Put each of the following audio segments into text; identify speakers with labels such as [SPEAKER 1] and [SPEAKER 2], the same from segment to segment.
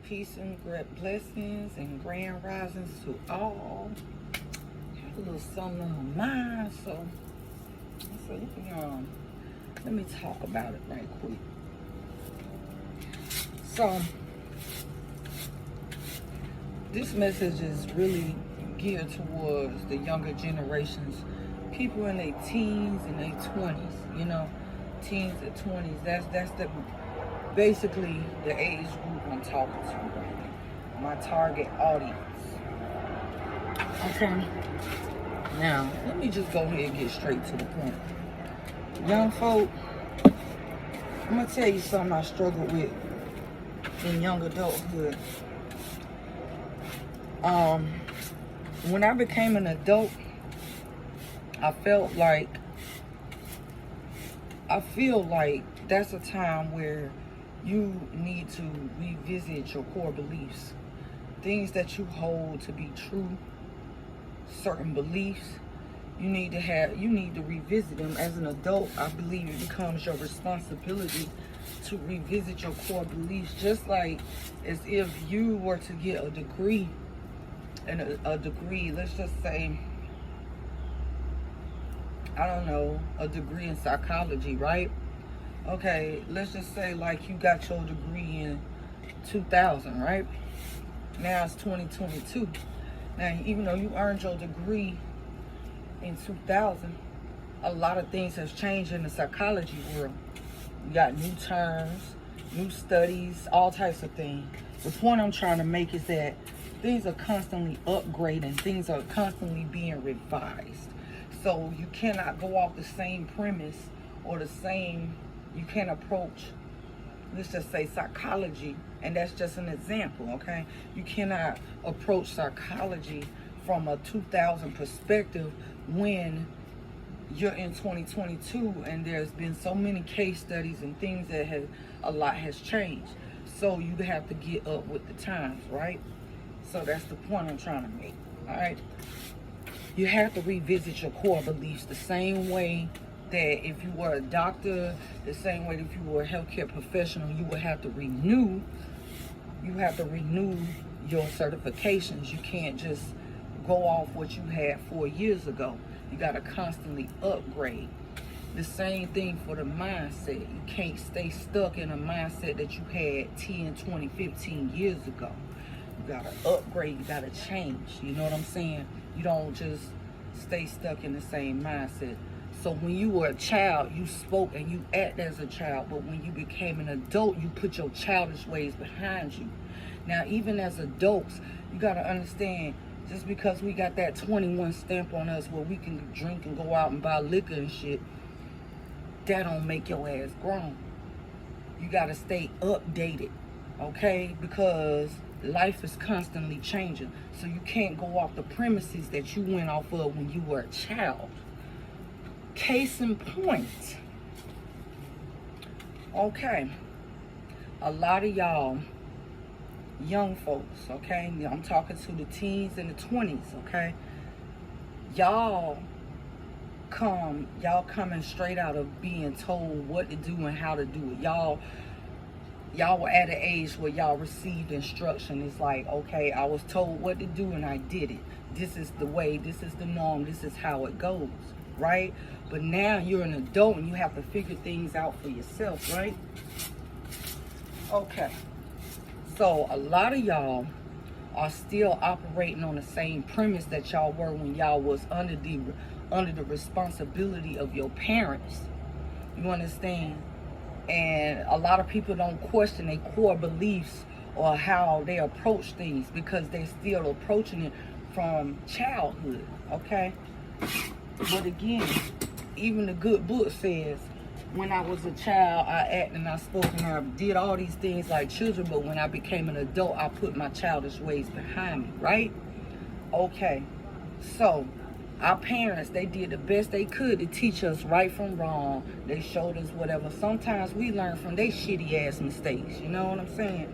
[SPEAKER 1] Peace and great blessings and grand risings to all. Have a little something on my mind, so let me talk about it right quick. So this message is really geared towards the younger generations, people in their teens and their 20s. Teens and 20s. That's the basically the age group I'm talking to right now. My target audience. Okay. Now, let me just go ahead and get straight to the point. Young folk, I'm going to tell you something I struggled with in young adulthood. When I became an adult, I feel like that's a time where you need to revisit your core beliefs. Things that you hold to be true, certain beliefs, you need to revisit them. As an adult, I believe it becomes your responsibility to revisit your core beliefs, just like as if you were to get a degree, let's just say, I don't know, a degree in psychology, right? Okay, let's just say like you got your degree in 2000, right? Now it's 2022. Now, even though you earned your degree in 2000, a lot of things have changed in the psychology world. You got new terms, new studies, all types of things. The point I'm trying to make is that things are constantly upgrading. Things are constantly being revised. So you cannot go off the same premise or you can't approach, let's just say, psychology, and that's just an example, okay? You cannot approach psychology from a 2000 perspective when you're in 2022 and there's been so many case studies and things that a lot has changed. So you have to get up with the times, right? So that's the point I'm trying to make, all right? You have to revisit your core beliefs the same way that if you were a doctor, the same way that if you were a healthcare professional, you would have to renew your certifications. You can't just go off what you had 4 years ago. You got to constantly upgrade. The same thing for the mindset. You can't stay stuck in a mindset that you had 10, 20, 15 years ago. You got to upgrade. You got to change. You know what I'm saying? You don't just stay stuck in the same mindset. So when you were a child, you spoke and you act as a child. But when you became an adult, you put your childish ways behind you. Now, even as adults, you got to understand, just because we got that 21 stamp on us where we can drink and go out and buy liquor and shit, that don't make your ass grown. You got to stay updated, okay? Because life is constantly changing. So you can't go off the premises that you went off of when you were a child. Case in point. Okay. A lot of y'all young folks, okay? I'm talking to the teens and the 20s, okay? Y'all coming straight out of being told what to do and how to do it. Y'all were at an age where y'all received instruction. It's like, okay, I was told what to do and I did it. This is the way, this is the norm, this is how it goes, right? But now you're an adult and you have to figure things out for yourself, right? Okay. So a lot of y'all are still operating on the same premise that y'all were when y'all was under the responsibility of your parents. You understand? And a lot of people don't question their core beliefs or how they approach things because they're still approaching it from childhood, okay? But again, even the good book says, when I was a child, I acted and I spoke and I did all these things like children, but when I became an adult, I put my childish ways behind me, right? Okay, so our parents, they did the best they could to teach us right from wrong. They showed us whatever. Sometimes we learn from their shitty ass mistakes, you know what I'm saying?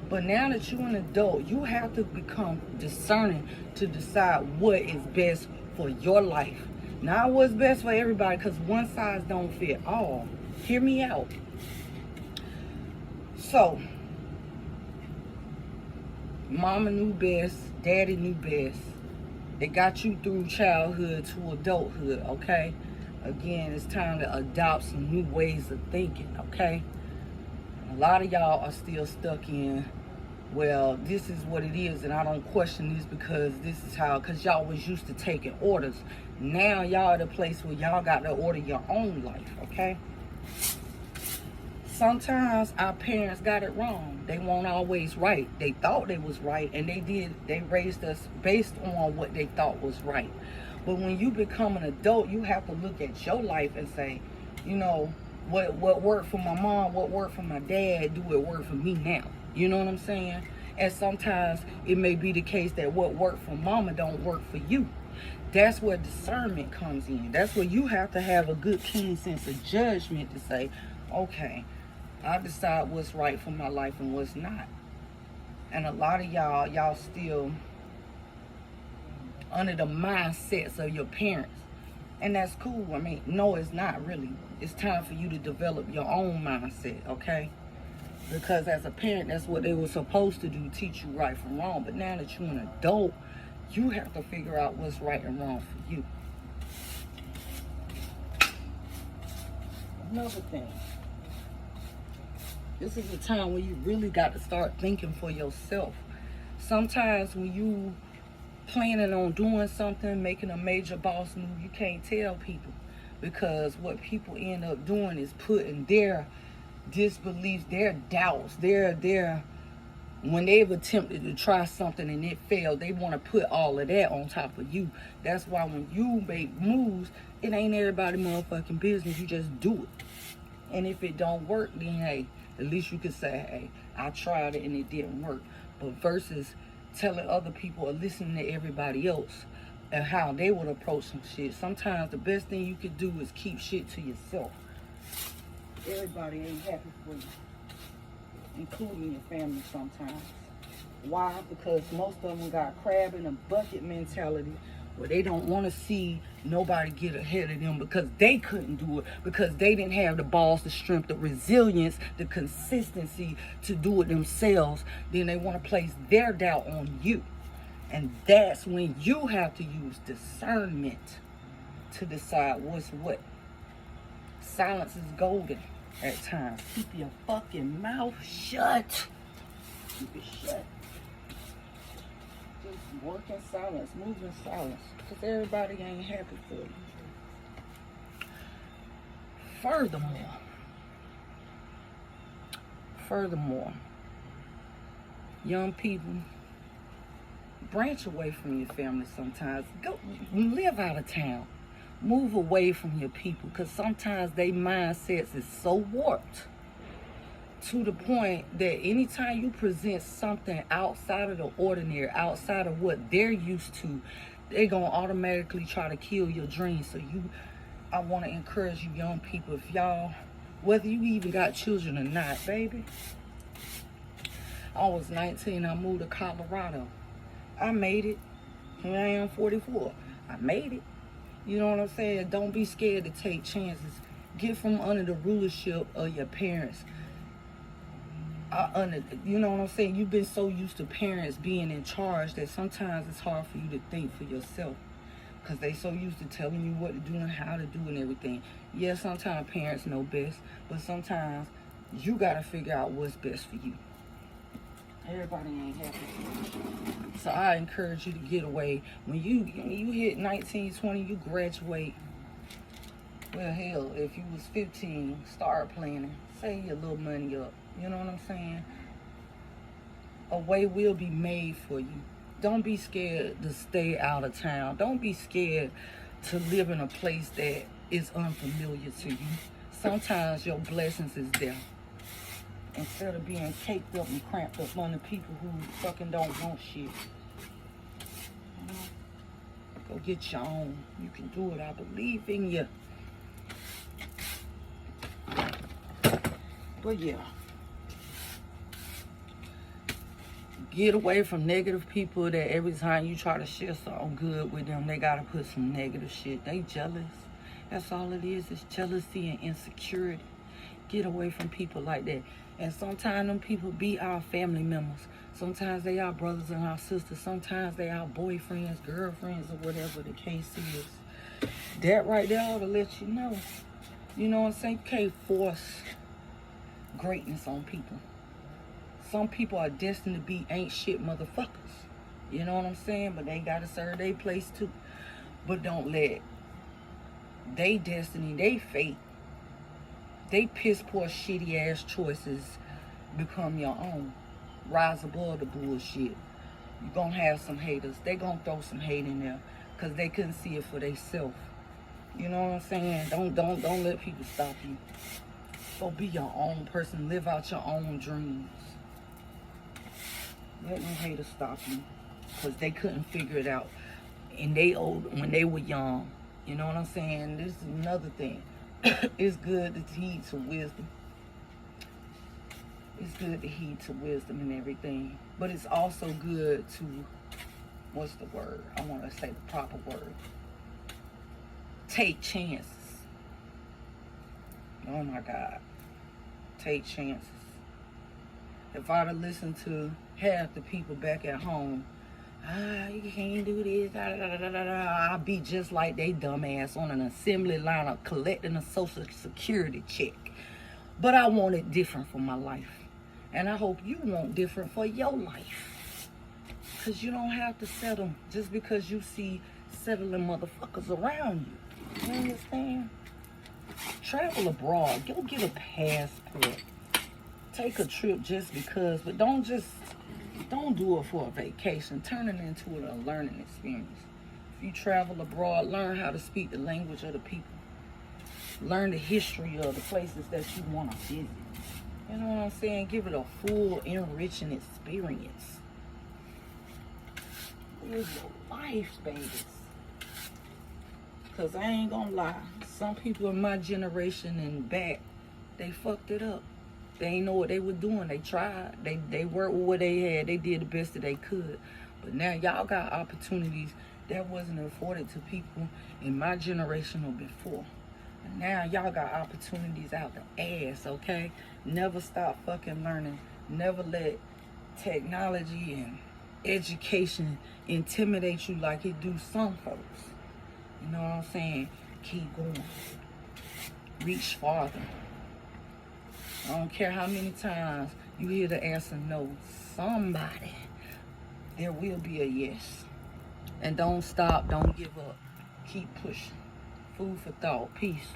[SPEAKER 1] But now that you're an adult, you have to become discerning to decide what is best for your life. Not what's best for everybody, because one size don't fit all. Hear me out. So, Mama knew best, daddy knew best. They got you through childhood to adulthood, okay? Again, it's time to adopt some new ways of thinking, okay? A lot of y'all are still stuck in, well, this is what it is, and I don't question this because this is how, because y'all was used to taking orders. Now y'all at a place where y'all got to order your own life, okay? Sometimes our parents got it wrong. They weren't always right. They thought they was right, and they raised us based on what they thought was right. But when you become an adult, you have to look at your life and say, you know, what worked for my mom, what worked for my dad, do it work for me now? You know what I'm saying? And sometimes it may be the case that what worked for mama don't work for you. That's where discernment comes in. That's where you have to have a good, keen sense of judgment to say, okay, I decide what's right for my life and what's not. And a lot of y'all still under the mindsets of your parents. And that's cool. I mean, no, it's not really. It's time for you to develop your own mindset, okay? Because as a parent, that's what they were supposed to do, teach you right from wrong. But now that you're an adult, you have to figure out what's right and wrong for you. Another thing. This is a time where you really got to start thinking for yourself. Sometimes when you planning on doing something, making a major boss move, you can't tell people, because what people end up doing is putting their disbeliefs, their doubts, their when they've attempted to try something and it failed, they want to put all of that on top of you. That's why when you make moves, it ain't everybody motherfucking business. You just do it. And if it don't work, then hey, at least you can say, hey, I tried it and it didn't work. But versus telling other people or listening to everybody else and how they would approach some shit, sometimes the best thing you could do is keep shit to yourself. Everybody ain't happy for you, including your family sometimes. Why? Because most of them got crab in a bucket mentality, where they don't want to see nobody get ahead of them because they couldn't do it, because they didn't have the balls, the strength, the resilience, the consistency to do it themselves. Then they want to place their doubt on you. And that's when you have to use discernment to decide what's what. Silence is golden at times. Keep your fucking mouth shut. Keep it shut. Just work in silence, move in silence, because everybody ain't happy for you. Furthermore, young people, branch away from your family sometimes. Go live out of town. Move away from your people, because sometimes their mindsets is so warped to the point that anytime you present something outside of the ordinary, outside of what they're used to, they're going to automatically try to kill your dreams. So I want to encourage you young people, if y'all, whether you even got children or not, baby. I was 19, I moved to Colorado. I made it. Here I am 44. I made it. You know what I'm saying? Don't be scared to take chances. Get from under the rulership of your parents. You know what I'm saying? You've been so used to parents being in charge that sometimes it's hard for you to think for yourself, because they so used to telling you what to do and how to do and everything. Yeah, sometimes parents know best, but sometimes you got to figure out what's best for you. Everybody ain't happy. So I encourage you to get away. When you hit 19, 20, you graduate. Well, hell, if you was 15, start planning. Save your little money up. You know what I'm saying? A way will be made for you. Don't be scared to stay out of town. Don't be scared to live in a place that is unfamiliar to you. Sometimes your blessings is there. Instead of being caked up and cramped up under people who fucking don't want shit. Go get your own. You can do it. I believe in you. But yeah. Get away from negative people that every time you try to share something good with them, they gotta put some negative shit. They jealous. That's all it is. It's jealousy and insecurity. Get away from people like that. And sometimes them people be our family members. Sometimes they our brothers and our sisters. Sometimes they our boyfriends, girlfriends, or whatever the case is. That right there ought to let you know. You know what I'm saying? You can't force greatness on people. Some people are destined to be ain't shit motherfuckers. You know what I'm saying? But they gotta serve their place too. But don't let they destiny, they fate, they piss poor shitty ass choices become your own. Rise above the bullshit. You're gonna have some haters. They gonna throw some hate in there because they couldn't see it for themselves. You know what I'm saying? Don't let people stop you. Go be your own person. Live out your own dreams. Let no haters stop you because they couldn't figure it out. And they old when they were young. You know what I'm saying? This is another thing. It's good to heed to wisdom. It's good to heed to wisdom and everything. But it's also good to, what's the word? I want to say the proper word. Take chances. Oh my God. Take chances. If I'd have listened to half the people back at home, you can't do this, I'll be just like they dumbass on an assembly line of collecting a social security check. But I want it different for my life. And I hope you want different for your life. Because you don't have to settle just because you see settling motherfuckers around you. You understand? Travel abroad. Go get a passport. Take a trip just because. But don't do it for a vacation. Turn it into a learning experience. If you travel abroad, learn how to speak the language of the people. Learn the history of the places that you want to visit. You know what I'm saying? Give it a full, enriching experience. Live your life, babies. Because I ain't gonna lie. Some people in my generation and back, they fucked it up. They ain't know what they were doing. They tried. They worked with what they had. They did the best that they could. But now y'all got opportunities that wasn't afforded to people in my generation or before. And now y'all got opportunities out the ass, okay? Never stop fucking learning. Never let technology and education intimidate you like it do some folks. You know what I'm saying? Keep going. Reach farther. I don't care how many times you hear the answer no. Somebody, there will be a yes. And don't stop. Don't give up. Keep pushing. Food for thought. Peace.